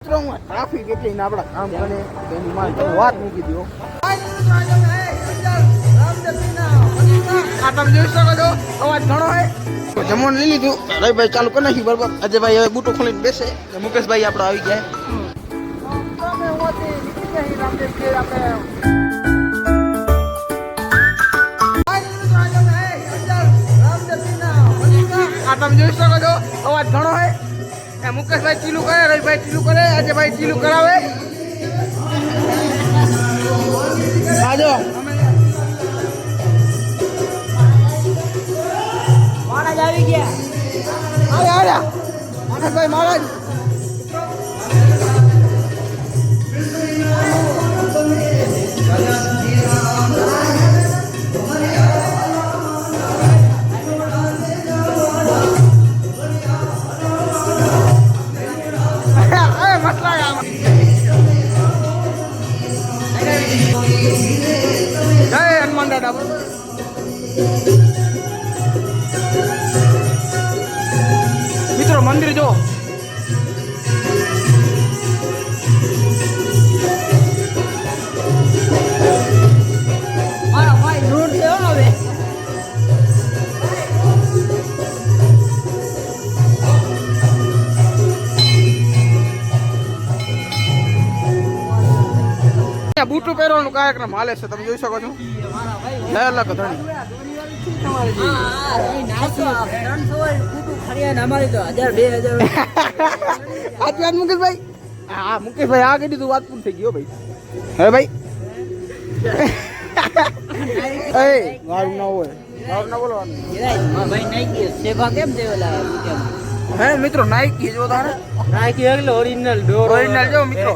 Traffic એટલી ને આપડા કામ કરે એની માં વાત મૂકી દો. આ તમે જોઈ શકો છો અવાજ ઘણો હે. જમવાનું લઈ લીધું રવિભાઈ ચાલુ કરી નાખ્યું બરોબર. અજયભાઈ હવે બૂટો ખોલીને બેસે. મુકેશભાઈ આપડે આવી ગયા. આ તમે જોઈ શકો છો અવાજ ઘણો હે. મુકેશભાઈ ચીલું કરે, રવિભાઈ ચીલું કરે, અજયભાઈ ચીલું કરાવે. આજો મહારાજ આવી ગયા. આવ્યા મહારાજભાઈ મહારાજ. જય હનુમાન દાદા. મિત્રો મંદિર જો રોડ હવે બૂટું પહેરવાનું કાર્યક્રમ હાલે છે. તમે જોઈ શકો છો. મુકેશભાઈ હા મુકેશભાઈ આ કીધું તું વાત પૂરી થઈ ગયો ભાઈ. હવે ભાઈ મારું ના હોય મારું ના બોલવાનું. હે મિત્રો નાઈકી જો તારે નાઈકી એટલે ઓરિજિનલ જો મિત્રો.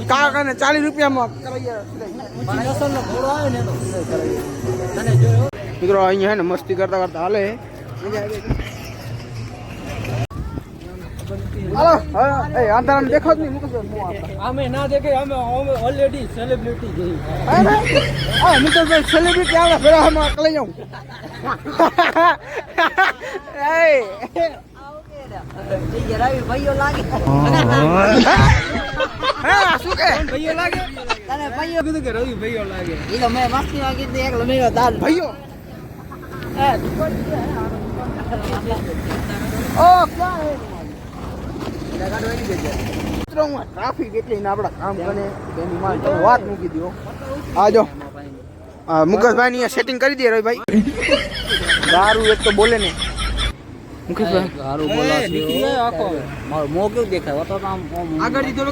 કાકા ને 40 રૂપિયામાં મિત્રો અહીંયા હે ને મસ્તી કરતા કરતા હાલે. અંધારા દેખો જ નહીં મુકેશભાઈ. અમે ના દેખે અમે ઓલરેડી સેલિબ્રિટી જઈ. મુકેશભાઈ સેલિબ્રિટી આવે પેલા આમાં લઈ જાઉં. ભાઈઓ લાગે શું કે ભાઈઓ લાગે તને ભાઈઓ કીધું કે રવિ ભાઈઓ લાગે એ તો મેં મસ્તી માં કીધું એકલો મેરો દાલ ભાઈઓ. ટ્રાફિક એટલી ને આપડા કામ કરે એની માં વાત મૂકી દો. આજો મુકેશભાઈ ની સેટિંગ કરી દે રવિભાઈ. દારૂ એક તો બોલે ને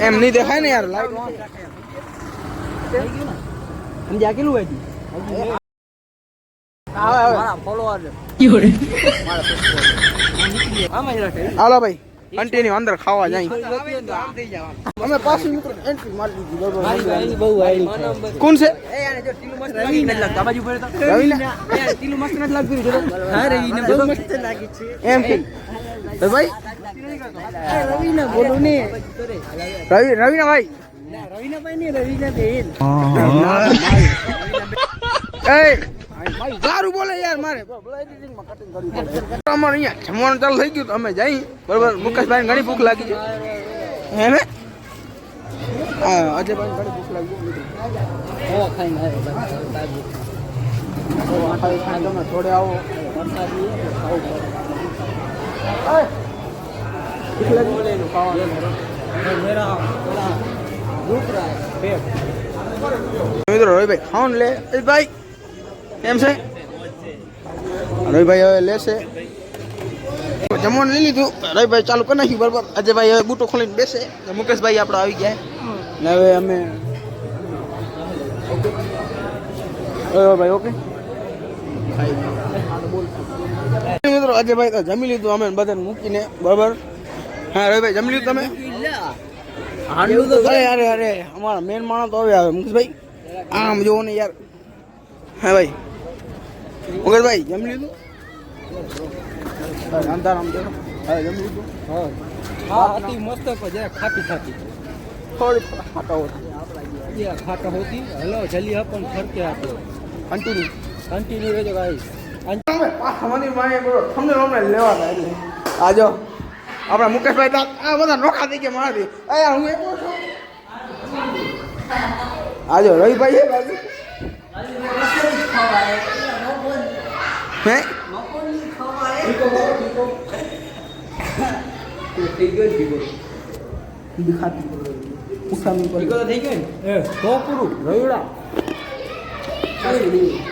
એમ નહીં દેખાય ને યાર. હાલો ભાઈ કન્ટિન્યુ અંદર ખાવા જાય. અમે પાછી એન્ટ્રી મારી દીધી. કોણ છે રવિ ને મસ્ત નથી લાગતું એમ કે ભાઈ રવિ ને બોલું ને રવિ ને ભાઈ સારું બોલે યાર. મારે અમારે અહીંયા જમવાનું ચાલુ થઈ ગયું તો અમે જઈ બરોબર. મુકેશભાઈ ઘણી ભૂખ લાગી છે હે ને. અજયભાઈ ઘણી ભૂખ લાગી તમે થોડે આવો. મિત્રો રવિભાઈ ખાવાનું લે ભાઈ એમ છે. રવિભાઈ હવે લેશે. જમવાનું લઈ લીધું રવિભાઈ ચાલુ કરી નાખ્યું બરોબર. અજયભાઈ હવે બૂટો ખોલીને બેસે. મુકેશભાઈ આપડે આવી ગયા ને હવે અમે ભાઈ ઓકે મિત્રો. અજયભાઈ તો જમી લીધું અમે બધાને મૂકીને બરોબર. હા રવિભાઈ જમી લીધું તમે? અરે અરે અમારા મેન માણસ તો હવે આવે મુકેશભાઈ. આમ જોવો ને યાર. હા ભાઈ મુકેશભાઈ જમી લીધું? અંધારામ દેખો. હા જમી લીધું. હા હતી મસ્ત ખાટી ખાટી થોડી ખાટા હોતી ખાટા હોતી. હલો જલ્દી આપણ ફરકે આપો કન્ટિન્યુ રહેજો ગાઈસ. તમને લેવા આજો આપણા મુકેશભાઈ તો આ બધા નોખા થઈ ગયા મારાથી અહીંયા હું એકલો છું આજો રવિભાઈ છે બાજુ હે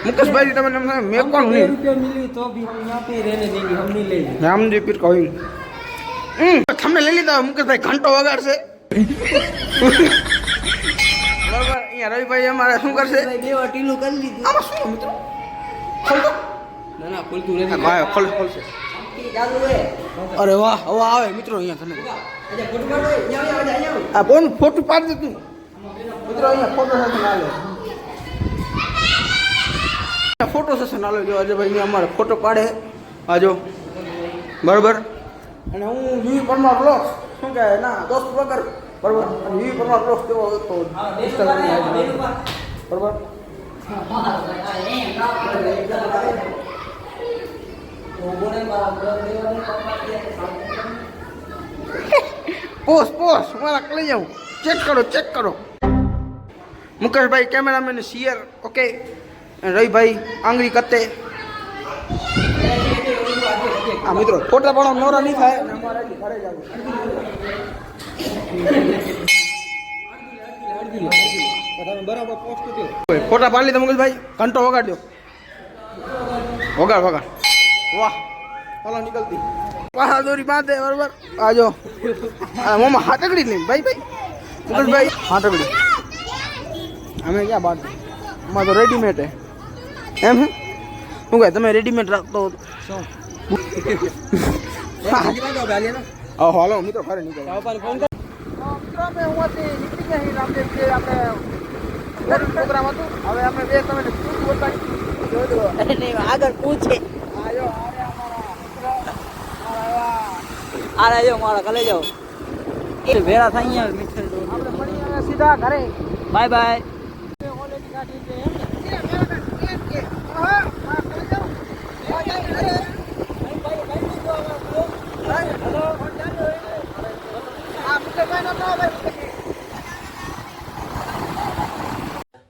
मुकेश તમે મેં કોણ નહીં रुपया मिली तो भी हम यहाँ पे रहने देंगे हम नहीं लेंगे રામજી પીર કહ્યું તમને લઈ લીધા મુકેશભાઈ ઘંટો વગાડશે બરાબર અહીંયા રવિભાઈ અમારે શું કરશે બે વાટીલું કરી લીધું આમાં શું મિત્રો ખોલ તો ના ના ખોલતું નથી ભાઈ ખોલશે ચાલુ હે અરે વાહ હવે આવે મિત્રો અહીંયા તને અચ્છા ફોટો પાડો અહીંયા આ બોન ફોટો પાડ દે તું મિત્રો અહીંયા ફોટો સાથે ના લે ફોટો સેશન ના લે જો અજયભાઈ અમારે ફોટો પાડે આજો બરાબર અને હું યુવી પરમાર બ્લોગ્સ શું કહે ના દોસ્ત વગર બરાબર યુવી પરમાર બ્લોગ્સ કેવો હતો બરાબર પોસ મારા લઈ જાઉં ચેક કરો મુકેશભાઈ કેમેરામેન શિયર ઓકે રવિભાઈ આંગળી કતે આ મિત્રો ફોટા પણ નોરા નહીં થાય બરાબર પોસ્ટ દો ફોટા પાડી લીધા મુકેશભાઈ ઘંટો વગાડજો વગાડ વાહ ચાલો નીકળતી દોરી બાંધે બરાબર આજો મોમાં હાથકડી નહીં ભાઈ મુકેશભાઈ હાથકડી અમે ક્યાં બાંધે અમારે તો રેડીમેડ હે એમ શું કહે તમે રેડીમેડ રાખતો હાલો મિત્રો ખરે નીકળો પ્રોગ્રામ હતું હવે અમે બે તમે આગળ પૂછે આ રહ્યો મારા કલે જાઓ એ ભેળા થઈ ગયા મિક્સર આપણે મળી સીધા ઘરે બાય બાય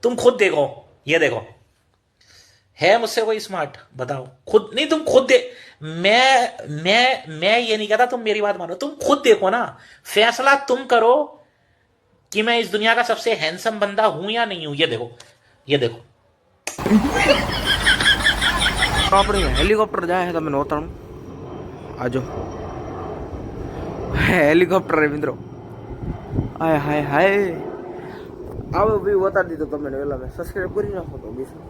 तुम खुद देखो ये देखो है मुझसे कोई स्मार्ट बताओ खुद नहीं तुम खुद दे मैं ये नहीं कहता तुम मेरी बात मानो तुम खुद देखो ना फैसला तुम करो कि मैं इस दुनिया का सबसे हैंडसम बंदा हूं या नहीं हूं ये देखो આપણે હેલિકોપ્ટર જાય છે તમે નોતાણું આજો હેલિકોપ્ટર રે મિત્રો હાય આવો બી બતાડી દીધો તમને પહેલાં મેં સબસ્ક્રાઈબ કરી નાખો તો બીજું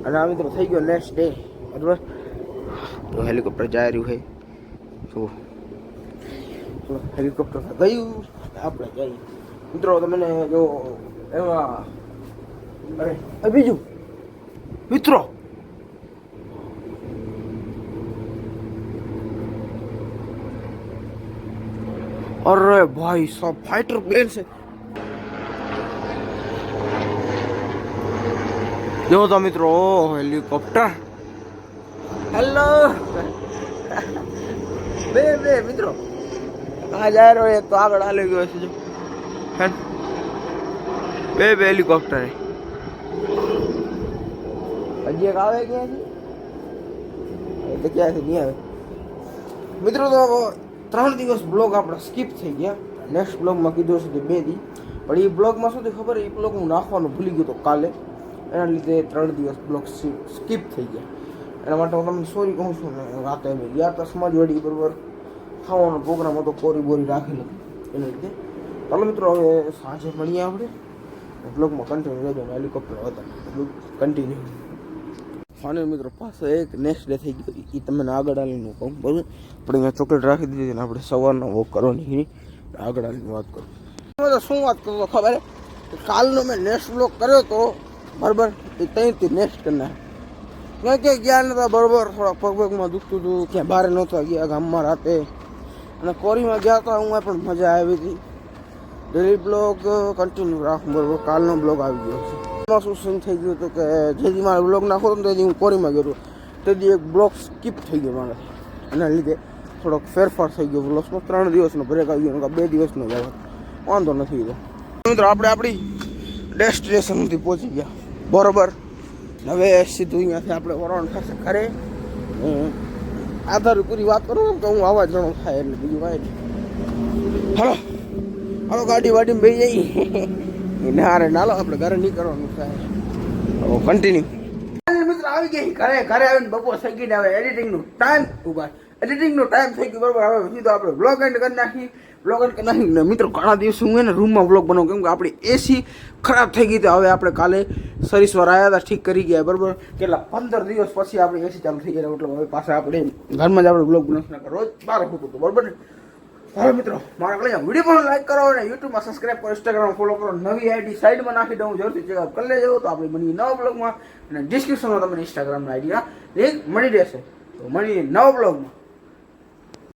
અને આ મિત્રો થઈ ગયો નેક્સ્ટ ડે બરાબર તો હેલિકોપ્ટર જાય રહ્યું છે તો ચલો હેલિકોપ્ટર ગયું આપણે જઈએ મિત્રો તમને જો એમાં અરે બીજું મિત્રો અરે ભાઈ सब फाइटर प्लेन से જો તો મિત્રો હેલિકોપ્ટર હેલો બે મિત્રો આ જાય રહ્યો એક તો આગળ હાલી ગયો છે જો બે હેલિકોપ્ટર હજી એક આવે ક્યાંથી તો ક્યાંથી નહીં આવે મિત્રો તો 3 દિવસ બ્લોગ આપણા સ્કીપ થઈ ગયા નેક્સ્ટ બ્લોગમાં કીધું છે કે 2 દી પણ એ બ્લોગમાં શું ખબર એ બ્લોગ હું નાખવાનું ભૂલી ગયો તો કાલે એના લીધે 3 દિવસ બ્લોગ સ્કીપ થઈ ગયા એના માટે હું તમને સોરી કહું છું ને રાતે અમે ગયા હતા સમાજવાડી બરાબર ખાવાનો પ્રોગ્રામ હતો કોરી બોરી રાખેલો એના લીધે ચાલો મિત્રો હવે સાંજે મળીએ આપણે બ્લોગમાં કન્ટિન્યુ રહેજો હેલિકોપ્ટર હતા કન્ટિન્યુ ફાઇનલ મિત્રો પાછો એક નેક્સ્ટ ડે થઈ ગયો એ તમને આગળ આવીને કહું બરાબર પણ અહીંયા ચોકલેટ રાખી દીધી ને આપણે સવારનો વોક કરવાની આગળ આવીને વાત કરું શું વાત કરું ખબર કાલનો મેં નેક્સ્ટ બ્લોગ કર્યો તો બરાબર એ ત્યાંથી નેક્સ્ટ કરી નાખે ક્યાં ગયા નતા બરાબર થોડા પગમાં દુખતું હતું ક્યાં બહાર નહોતા ગયા ગામમાં રાતે અને કોરીમાં ગયા હતા હું પણ મજા આવી હતી ડેલી બ્લોગ કન્ટિન્યુ રાખું બરાબર કાલનો બ્લોગ આવી ગયો છે એમાં શું સીન થઈ ગયું હતું કે જેથી મારે બ્લોગ નાખો તો તેથી હું કોરીમાં ગયો હતો તેથી એક બ્લોગ સ્કીપ થઈ ગયો મારે એના લીધે થોડોક ફેરફાર થઈ ગયો વ્લોગ્સમાં. 3 દિવસનો બ્રેક આવી ગયો, 2 દિવસનો જ આવે, વાંધો નથી. મિત્રો આપણે આપણી ડેસ્ટિનેશન સુધી પહોંચી ગયા બરોબર. હવે સીધું અહીંયાથી આપણે વરાણ થશે ઘરે. આધાર પૂરી વાત કરું કે હું આવા જણો થાય એટલે બીજું કાંઈ નહીં. હાલો ગાડી વાડીમાં બેસી જઈએ ને હારે નાલો આપણે ઘરે નીકળવાનું થાય. કન્ટિન્યુ મિત્ર આવી ગઈ ઘરે આવીને બપોર થઈ ગઈ ને હવે એડિટિંગનો ટાઈમ થઈ ગયો બરાબર. હવે સીધો આપણે બ્લોગ એન્ડ કરી નાખી. ને મિત્રો ઘણા દિવસ હું એને રૂમમાં બ્લોગ બનાવું કેમ કે આપણી એસી ખરાબ થઈ ગઈ. તો હવે આપણે કાલે સર્વિસવાર આવ્યા હતા, ઠીક કરી ગયા બરાબર. કેટલા 15 દિવસ પછી આપણી એસી ચાલુ થઈ ગયા, એટલે હવે પાછા આપણે ઘરમાં જ આપણે બ્લોગ બનાવશું. રોજ બહાર હોતું હતું બરાબર ને. હવે મિત્રો મારા વિડીયો પણ લાઈક કરો અને યુટ્યુબમાં સબસ્ક્રાઈબ કરો, ઇન્સ્ટાગ્રામ ફોલો કરો. નવી આઈડી સાઈડમાં નાખી દઉં, જરૂરથી ચેકઆઉટ કરી લેજો. તો આપણે બની નવા બ્લોગમાં અને ડિસ્ક્રિપ્શનમાં તમને ઇન્સ્ટાગ્રામના આઈડીના લિંક મળી રહેશે. તો મળીએ નવા બ્લોગમાં.